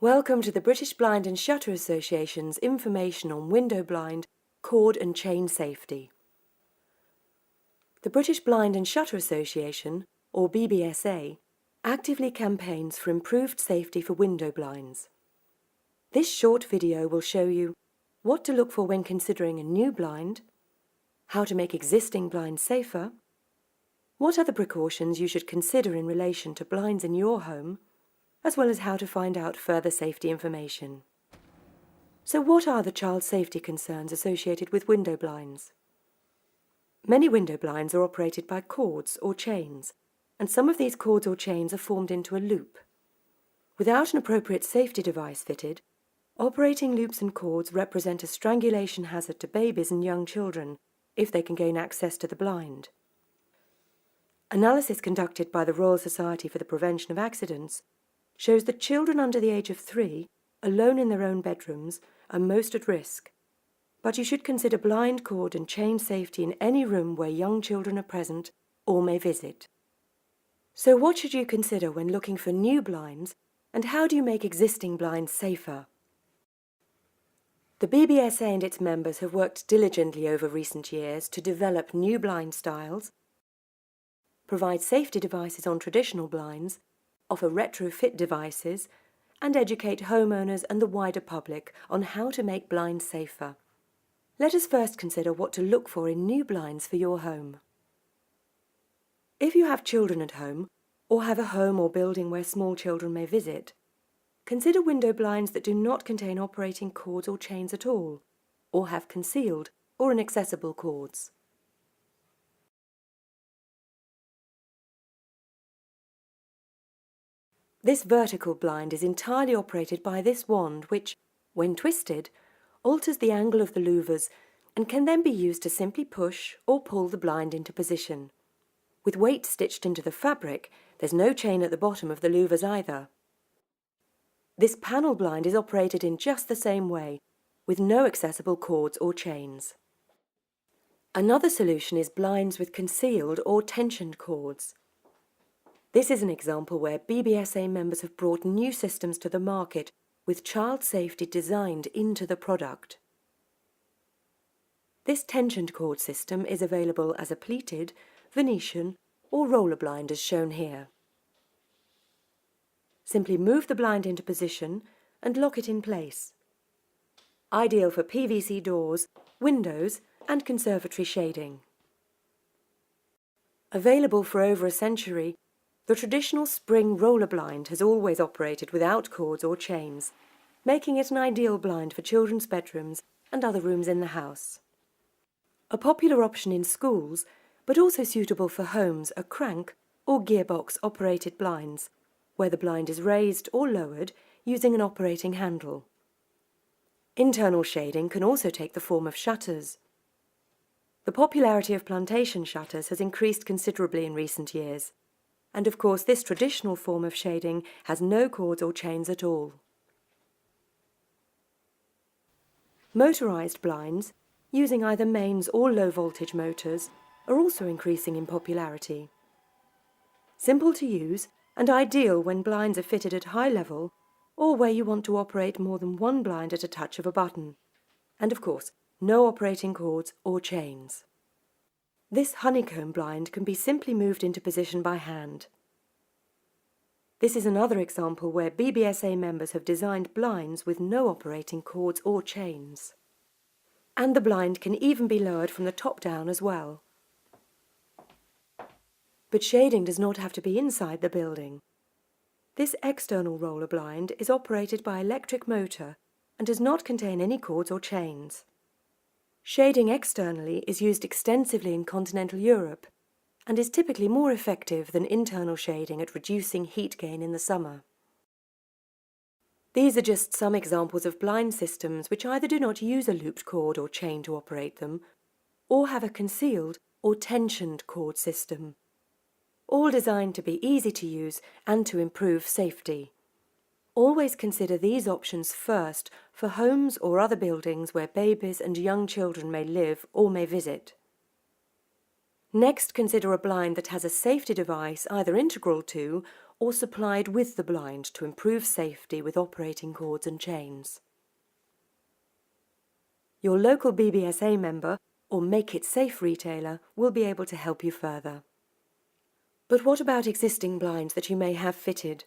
Welcome to the British Blind and Shutter Association's information on window blind, cord and chain safety. The British Blind and Shutter Association, or bbsa, actively campaigns for improved safety for window blinds. This short video will show you what to look for when considering a new blind, how to make existing blinds safer, what other precautions you should consider in relation to blinds in your home, as well as how to find out further safety information. So what are the child safety concerns associated with window blinds? Many window blinds are operated by cords or chains, and some of these cords or chains are formed into a loop. Without an appropriate safety device fitted, operating loops and cords represent a strangulation hazard to babies and young children if they can gain access to the blind. Analysis conducted by the Royal Society for the Prevention of Accidents shows that children under the age of 3, alone in their own bedrooms, are most at risk. But you should consider blind, cord and chain safety in any room where young children are present or may visit. So what should you consider when looking for new blinds, and how do you make existing blinds safer? The bbsa and its members have worked diligently over recent years to develop new blind styles, provide safety devices on traditional blinds, offer retrofit devices, and educate homeowners and the wider public on how to make blinds safer. Let us first consider what to look for in new blinds for your home. If you have children at home, or have a home or building where small children may visit, consider window blinds that do not contain operating cords or chains at all, or have concealed or inaccessible cords. This vertical blind is entirely operated by this wand which, when twisted, alters the angle of the louvers and can then be used to simply push or pull the blind into position. With weight stitched into the fabric, there's no chain at the bottom of the louvers either. This panel blind is operated in just the same way, with no accessible cords or chains. Another solution is blinds with concealed or tensioned cords. This is an example where bbsa members have brought new systems to the market with child safety designed into the product. This tensioned cord system is available as a pleated, Venetian or roller blind as shown here. Simply move the blind into position and lock it in place. Ideal for PVC doors, windows and conservatory shading. Available for over a century, the traditional spring roller blind has always operated without cords or chains, making it an ideal blind for children's bedrooms and other rooms in the house. A popular option in schools, but also suitable for homes, are crank or gearbox-operated blinds, where the blind is raised or lowered using an operating handle. Internal shading can also take the form of shutters. The popularity of plantation shutters has increased considerably in recent years. And of course this traditional form of shading has no cords or chains at all. Motorised blinds, using either mains or low voltage motors, are also increasing in popularity. Simple to use and ideal when blinds are fitted at high level or where you want to operate more than one blind at a touch of a button. And of course, no operating cords or chains. This honeycomb blind can be simply moved into position by hand. This is another example where bbsa members have designed blinds with no operating cords or chains. And the blind can even be lowered from the top down as well. But shading does not have to be inside the building. This external roller blind is operated by electric motor and does not contain any cords or chains. Shading externally is used extensively in continental Europe and is typically more effective than internal shading at reducing heat gain in the summer. These are just some examples of blind systems which either do not use a looped cord or chain to operate them, or have a concealed or tensioned cord system, all designed to be easy to use and to improve safety. Always consider these options first for homes or other buildings where babies and young children may live or may visit. Next, consider a blind that has a safety device either integral to or supplied with the blind to improve safety with operating cords and chains. Your local bbsa member or Make It Safe retailer will be able to help you further. But what about existing blinds that you may have fitted?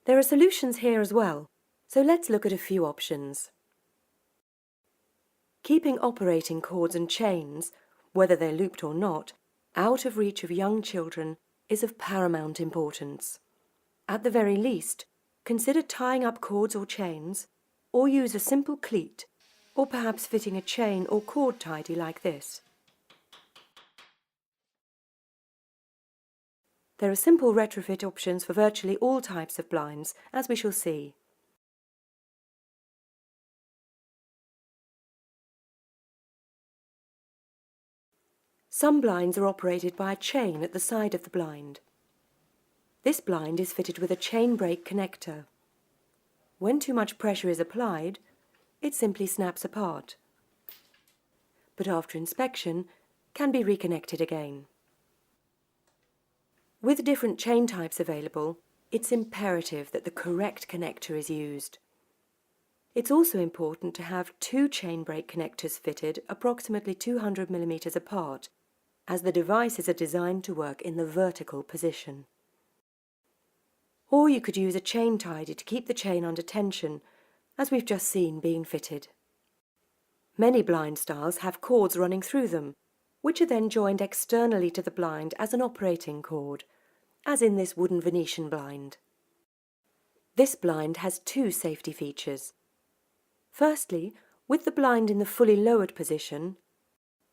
There are solutions here as well, so let's look at a few options. Keeping operating cords and chains, whether they're looped or not, out of reach of young children is of paramount importance. At the very least, consider tying up cords or chains, or use a simple cleat, or perhaps fitting a chain or cord tidy like this. There are simple retrofit options for virtually all types of blinds, as we shall see. Some blinds are operated by a chain at the side of the blind. This blind is fitted with a chain brake connector. When too much pressure is applied, it simply snaps apart, but after inspection can be reconnected again. With different chain types available, it's imperative that the correct connector is used. It's also important to have 2 chain brake connectors fitted approximately 200 mm apart, as the devices are designed to work in the vertical position. Or you could use a chain tidy to keep the chain under tension, as we've just seen being fitted. Many blind styles have cords running through them, which are then joined externally to the blind as an operating cord, as in this wooden Venetian blind. This blind has 2 safety features. Firstly, with the blind in the fully lowered position,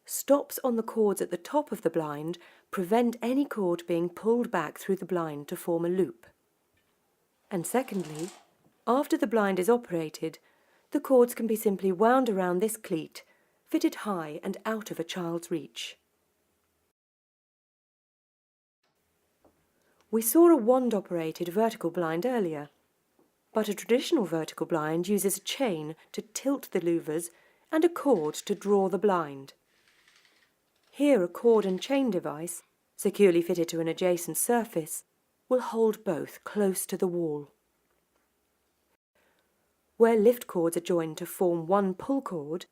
stops on the cords at the top of the blind prevent any cord being pulled back through the blind to form a loop. And secondly, after the blind is operated, the cords can be simply wound around this cleat, fitted high and out of a child's reach. We saw a wand-operated vertical blind earlier, but a traditional vertical blind uses a chain to tilt the louvers and a cord to draw the blind. Here a cord and chain device, securely fitted to an adjacent surface, will hold both close to the wall. Where lift cords are joined to form one pull cord,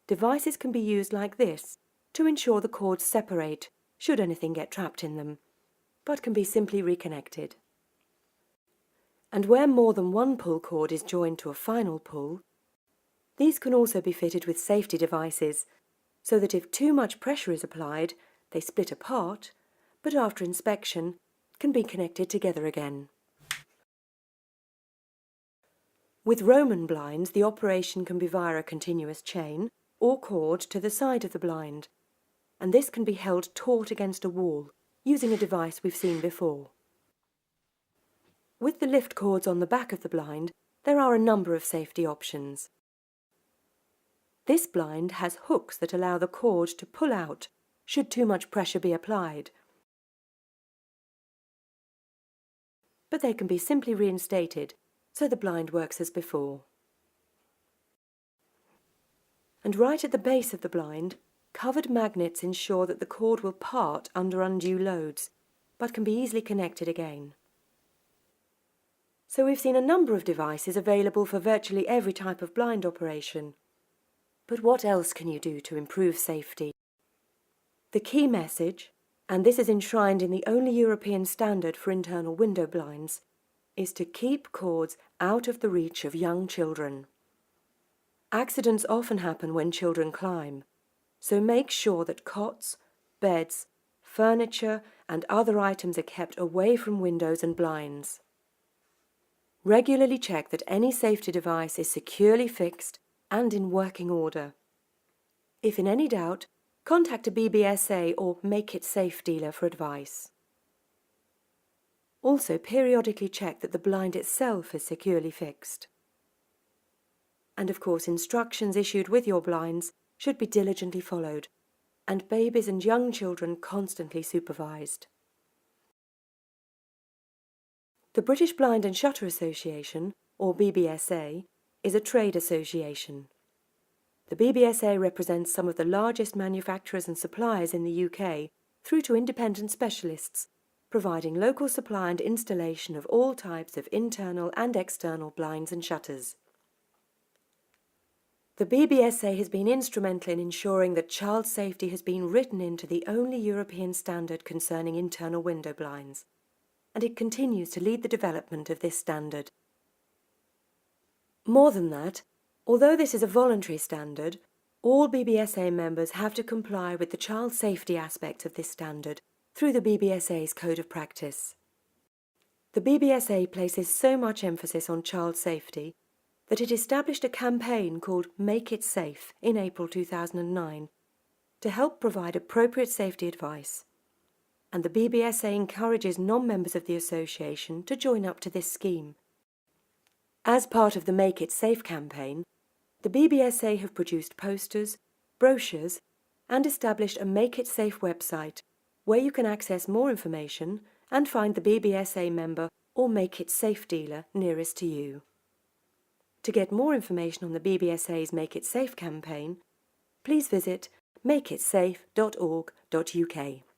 devices can be used like this to ensure the cords separate should anything get trapped in them, but can be simply reconnected. And where more than one pull cord is joined to a final pull, these can also be fitted with safety devices, so that if too much pressure is applied, they split apart, but after inspection can be connected together again. With Roman blinds, the operation can be via a continuous chain or cord to the side of the blind, and this can be held taut against a wall using a device we've seen before. With the lift cords on the back of the blind, there are a number of safety options. This blind has hooks that allow the cord to pull out should too much pressure be applied, but they can be simply reinstated so the blind works as before. And right at the base of the blind, covered magnets ensure that the cord will part under undue loads, but can be easily connected again. So we've seen a number of devices available for virtually every type of blind operation. But what else can you do to improve safety? The key message, and this is enshrined in the only European standard for internal window blinds, is to keep cords out of the reach of young children. Accidents often happen when children climb, so make sure that cots, beds, furniture and other items are kept away from windows and blinds. Regularly check that any safety device is securely fixed and in working order. If in any doubt, contact a bbsa or Make It Safe dealer for advice. Also, periodically check that the blind itself is securely fixed. And of course, instructions issued with your blinds should be diligently followed, and babies and young children constantly supervised. The British Blind and Shutter Association, or BBSA, is a trade association. The BBSA represents some of the largest manufacturers and suppliers in the UK, through to independent specialists, providing local supply and installation of all types of internal and external blinds and shutters. The BBSA has been instrumental in ensuring that child safety has been written into the only European standard concerning internal window blinds, and it continues to lead the development of this standard. More than that, although this is a voluntary standard, all BBSA members have to comply with the child safety aspects of this standard through the BBSA's Code of Practice. The BBSA places so much emphasis on child safety that it established a campaign called Make It Safe in April 2009 to help provide appropriate safety advice. And the BBSA encourages non-members of the association to join up to this scheme. As part of the Make It Safe campaign, the BBSA have produced posters, brochures, and established a Make It Safe website where you can access more information and find the BBSA member or Make It Safe dealer nearest to you. To get more information on the BBSA's Make It Safe campaign, please visit makeitsafe.org.uk.